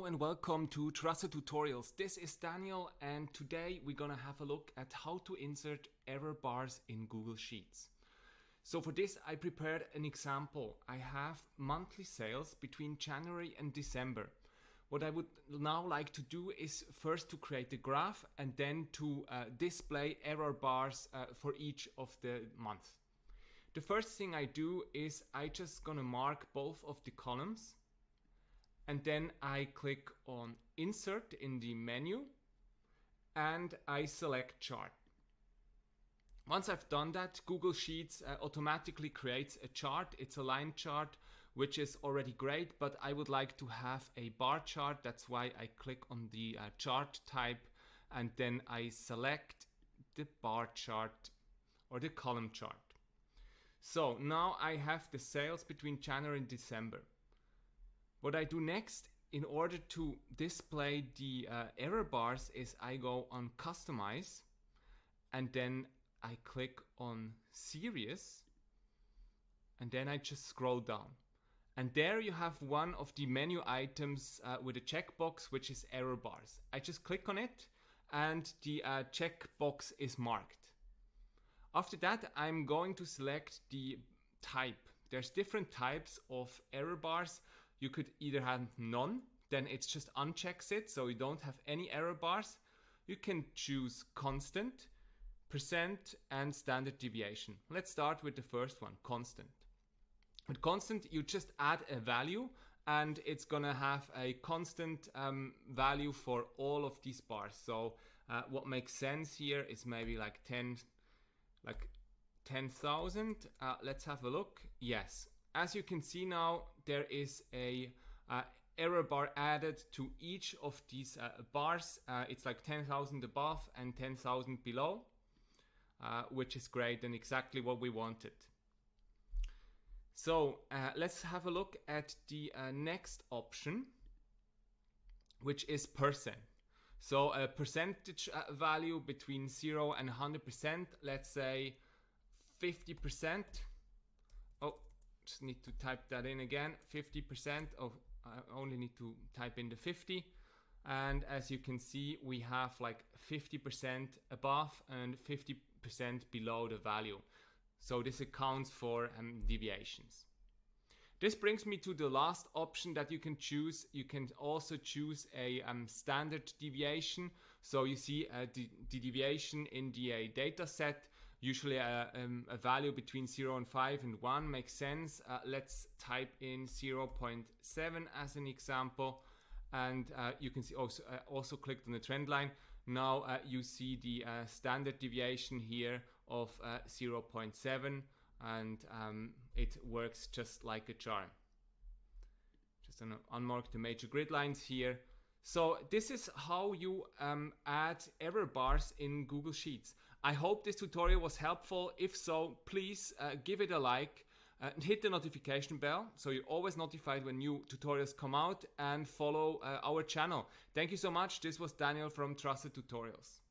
Hello and welcome to Trusted Tutorials. This is Daniel and today we're gonna have a look at how to insert error bars in Google Sheets. So for this I prepared an example. I have monthly sales between January and December. What I would now like to do is first to create a graph and then to display error bars for each of the months. The first thing I do is I just gonna mark both of the columns. And then I click on Insert in the menu and I select Chart. Once I've done that, Google Sheets automatically creates a chart. It's a line chart, which is already great, but I would like to have a bar chart. That's why I click on the chart type and then I select the bar chart or the column chart. So now I have the sales between January and December. What I do next in order to display the error bars is I go on Customize and then I click on Series and then I just scroll down. And there you have one of the menu items with a checkbox, which is error bars. I just click on it and the checkbox is marked. After that, I'm going to select the type. There's different types of error bars. You could either have none, then it's just unchecks it, so you don't have any error bars. You can choose constant, percent, and standard deviation. Let's start with the first one, constant. With constant, you just add a value and it's gonna have a constant value for all of these bars. So what makes sense here is maybe like 10,000. Let's have a look. Yes. As you can see now, there is a error bar added to each of these bars. It's like 10,000 above and 10,000 below, which is great and exactly what we wanted. So let's have a look at the next option, which is percent. So a percentage value between 0 and 100%, let's say 50%. Oh, just need to type that in again, 50% of, I only need to type in the 50. And as you can see, we have like 50% above and 50% below the value. So this accounts for deviations. This brings me to the last option that you can choose. You can also choose a standard deviation. So you see the deviation in the data set. Usually a value between 0 and 5 and 1 makes sense. Let's type in 0.7 as an example. And you can see also clicked on the trend line. Now you see the standard deviation here of 0.7 and it works just like a chart. Just gonna unmark the major grid lines here. So this is how you add error bars in Google Sheets. I hope this tutorial was helpful. If so, please give it a like and hit the notification bell so you're always notified when new tutorials come out, and follow our channel. Thank you so much. This was Daniel from Trusted Tutorials.